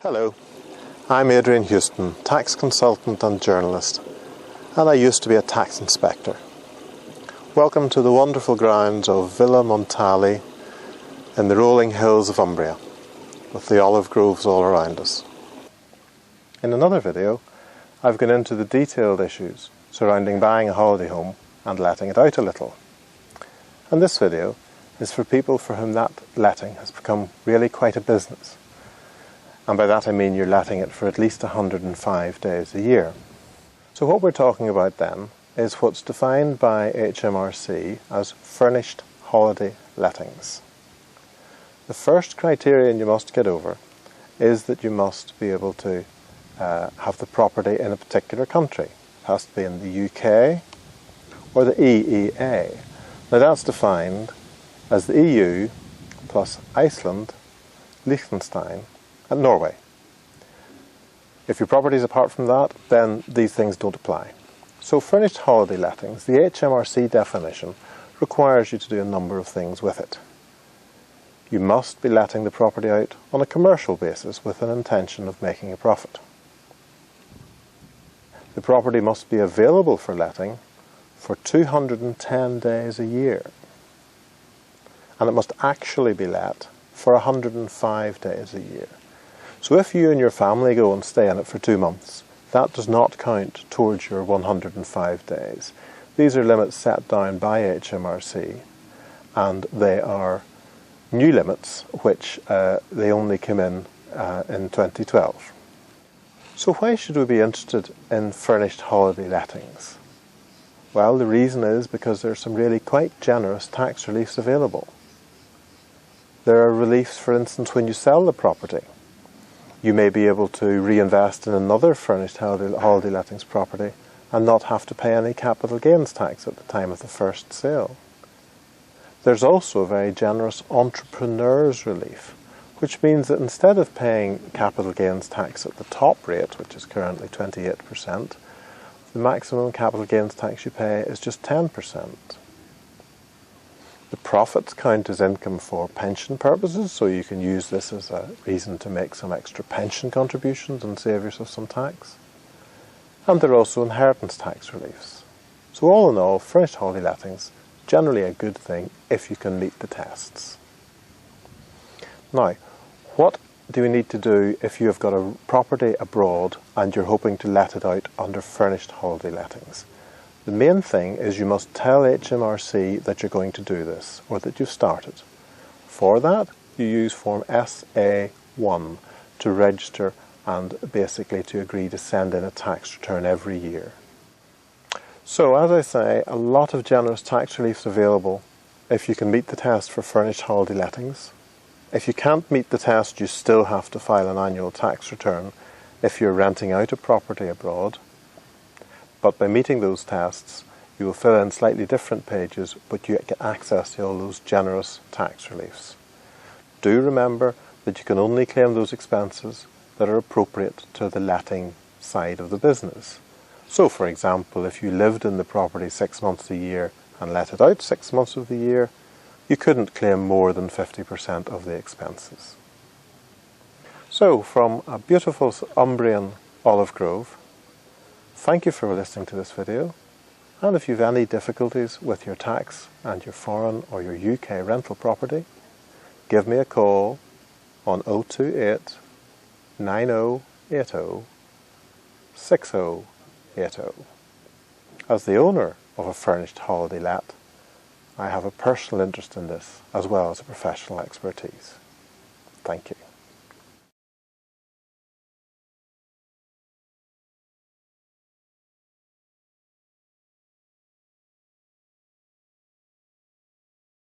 Hello, I'm Adrian Huston, tax consultant and journalist, and I used to be a tax inspector. Welcome to the wonderful grounds of Villa Montali in the rolling hills of Umbria, with the olive groves all around us. In another video, I've gone into the detailed issues surrounding buying a holiday home and letting it out a little. And this video is for people for whom that letting has become really quite a business. And by that I mean you're letting it for at least 105 days a year. So what we're talking about then is what's defined by HMRC as Furnished Holiday Lettings. The first criterion you must get over is that you must be able to have the property in a particular country. It has to be in the UK or the EEA. Now that's defined as the EU plus Iceland, Liechtenstein and Norway. If your property is apart from that, then these things don't apply. So furnished holiday lettings, the HMRC definition, requires you to do a number of things with it. You must be letting the property out on a commercial basis with an intention of making a profit. The property must be available for letting for 210 days a year. And it must actually be let for 105 days a year. So if you and your family go and stay in it for 2 months, that does not count towards your 105 days. These are limits set down by HMRC, and they are new limits which they only came in 2012. So why should we be interested in furnished holiday lettings? Well, the reason is because there are some really quite generous tax reliefs available. There are reliefs, for instance, when you sell the property. You may be able to reinvest in another furnished holiday lettings property and not have to pay any capital gains tax at the time of the first sale. There's also a very generous entrepreneur's relief, which means that instead of paying capital gains tax at the top rate, which is currently 28%, the maximum capital gains tax you pay is just 10%. The profits count as income for pension purposes, so you can use this as a reason to make some extra pension contributions and save yourself some tax. And there are also inheritance tax reliefs. So all in all, furnished holiday lettings, generally a good thing if you can meet the tests. Now, what do you need to do if you have got a property abroad and you're hoping to let it out under furnished holiday lettings? The main thing is you must tell HMRC that you're going to do this, or that you've started. For that, you use Form SA1 to register and basically to agree to send in a tax return every year. So, as I say, a lot of generous tax reliefs available if you can meet the test for furnished holiday lettings. If you can't meet the test, you still have to file an annual tax return if you're renting out a property abroad. But by meeting those tests, you will fill in slightly different pages, but you get access to all those generous tax reliefs. Do remember that you can only claim those expenses that are appropriate to the letting side of the business. So, for example, if you lived in the property 6 months a year and let it out 6 months of the year, you couldn't claim more than 50% of the expenses. So, from a beautiful Umbrian olive grove, thank you for listening to this video, and if you have any difficulties with your tax and your foreign or your UK rental property, give me a call on 028 9080 6080. As the owner of a furnished holiday let, I have a personal interest in this as well as a professional expertise. Thank you.